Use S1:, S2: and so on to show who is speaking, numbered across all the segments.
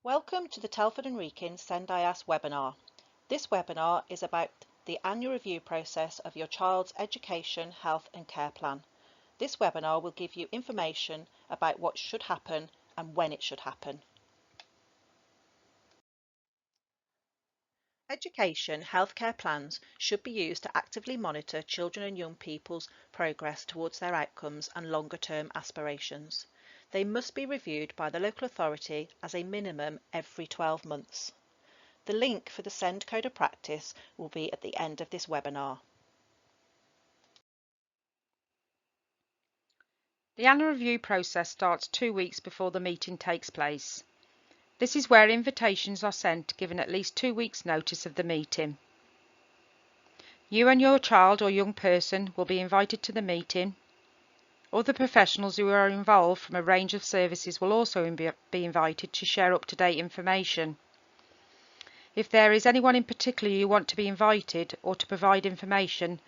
S1: Welcome to the Telford and Wrekin Send I Ask webinar. This webinar is about the annual review process of your child's education, health and care plan. This webinar will give you information about what should happen and when it should happen. Education healthcare plans should be used to actively monitor children and young people's progress towards their outcomes and longer term aspirations. They must be reviewed by the local authority as a minimum every 12 months. The link for the Send Code of Practice will be at the end of this webinar.
S2: The annual review process starts 2 weeks before the meeting takes place. This is where invitations are sent given at least 2 weeks' notice of the meeting. You and your child or young person will be invited to the meeting. Other professionals who are involved from a range of services will also be invited to share up-to-date information. If there is anyone in particular you want to be invited or to provide information,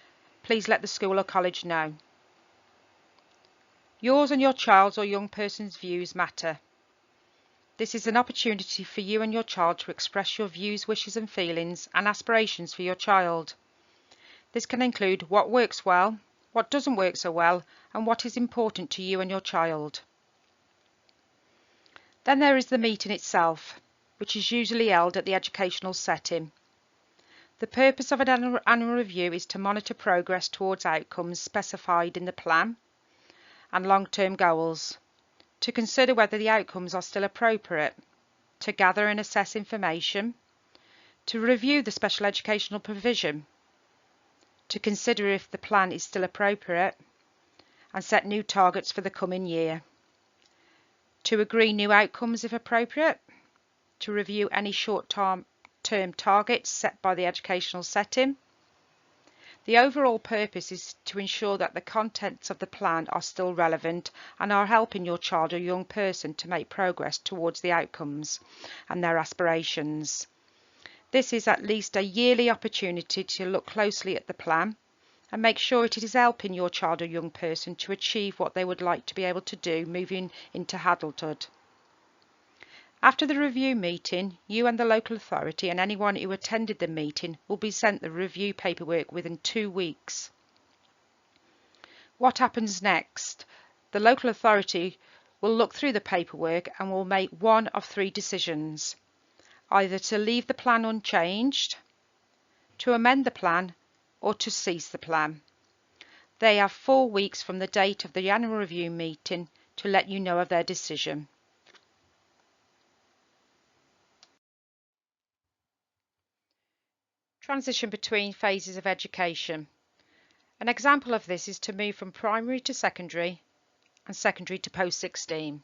S2: please let the school or college know. Yours and your child's or young person's views matter. This is an opportunity for you and your child to express your views, wishes and feelings and aspirations for your child. This can include what works well, what doesn't work so well, and what is important to you and your child. Then there is the meeting itself, which is usually held at the educational setting. The purpose of an annual review is to monitor progress towards outcomes specified in the plan and long-term goals, to consider whether the outcomes are still appropriate, to gather and assess information, to review the special educational provision, to consider if the plan is still appropriate, and set new targets for the coming year, to agree new outcomes if appropriate, to review any short-term targets set by the educational setting. The overall purpose is to ensure that the contents of the plan are still relevant and are helping your child or young person to make progress towards the outcomes and their aspirations. This is at least a yearly opportunity to look closely at the plan and make sure it is helping your child or young person to achieve what they would like to be able to do moving into adulthood. After the review meeting, you and the local authority and anyone who attended the meeting will be sent the review paperwork within 2 weeks. What happens next? The local authority will look through the paperwork and will make one of 3 decisions: either to leave the plan unchanged, to amend the plan, or to cease the plan. They have 4 weeks from the date of the annual review meeting to let you know of their decision. Transition between phases of education. An example of this is to move from primary to secondary and secondary to post-16.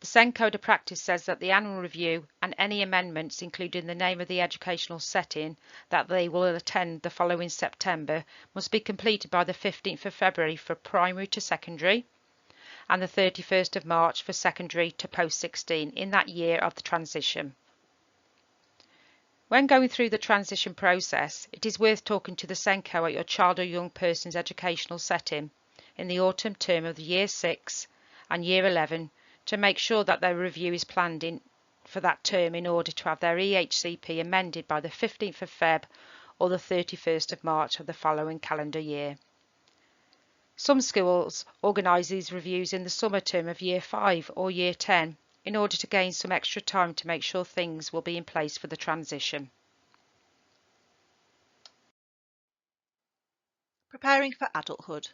S2: The Send Code of Practice says that the annual review and any amendments, including the name of the educational setting that they will attend the following September, must be completed by the 15th of February for primary to secondary and the 31st of March for secondary to post-16 in that year of the transition. When going through the transition process, it is worth talking to the SENCO at your child or young person's educational setting in the autumn term of the Year 6 and Year 11 to make sure that their review is planned in for that term in order to have their EHCP amended by the 15th of Feb or the 31st of March of the following calendar year. Some schools organise these reviews in the summer term of Year 5 or Year 10 in order to gain some extra time to make sure things will be in place for the transition.
S1: Preparing for adulthood.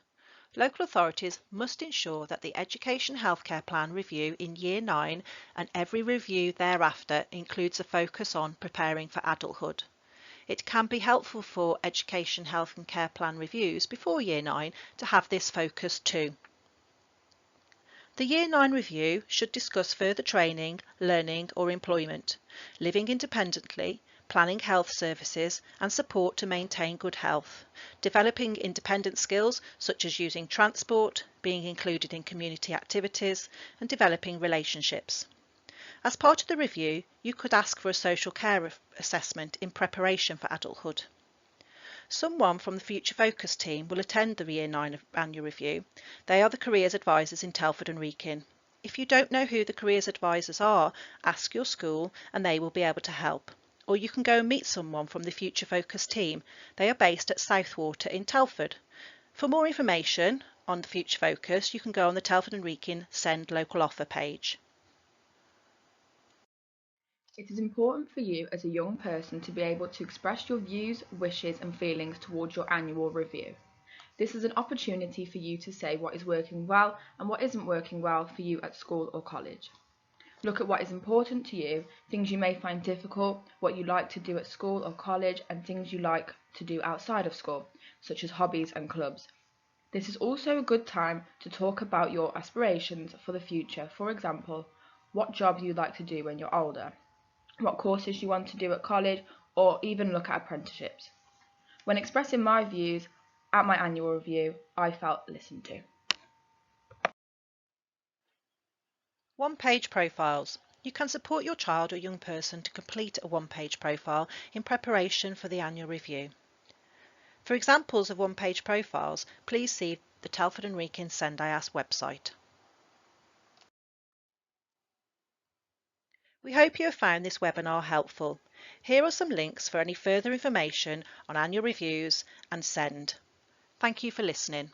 S1: Local authorities must ensure that the Education Healthcare Plan review in Year 9 and every review thereafter includes a focus on preparing for adulthood. It can be helpful for Education Health and Care Plan reviews before Year 9 to have this focus too. The Year 9 review should discuss further training, learning or employment, living independently, planning health services and support to maintain good health, developing independent skills such as using transport, being included in community activities and developing relationships. As part of the review, you could ask for a social care assessment in preparation for adulthood. Someone from the Future Focus team will attend the Year 9 annual review. They are the careers advisors in Telford and Wrekin. If you don't know who the careers advisors are, ask your school and they will be able to help. Or you can go and meet someone from the Future Focus team. They are based at Southwater in Telford. For more information on the Future Focus, you can go on the Telford and Wrekin Send Local Offer page.
S3: It is important for you as a young person to be able to express your views, wishes and feelings towards your annual review. This is an opportunity for you to say what is working well and what isn't working well for you at school or college. Look at what is important to you, things you may find difficult, what you like to do at school or college, and things you like to do outside of school, such as hobbies and clubs. This is also a good time to talk about your aspirations for the future. For example, what job you'd like to do when you're older, what courses you want to do at college, or even look at apprenticeships. When expressing my views at my annual review, I felt listened to.
S1: One-page profiles. You can support your child or young person to complete a one-page profile in preparation for the annual review. For examples of one-page profiles, please see the Telford and Wrekin Send I Ask website. We hope you have found this webinar helpful. Here are some links for any further information on annual reviews and Send. Thank you for listening.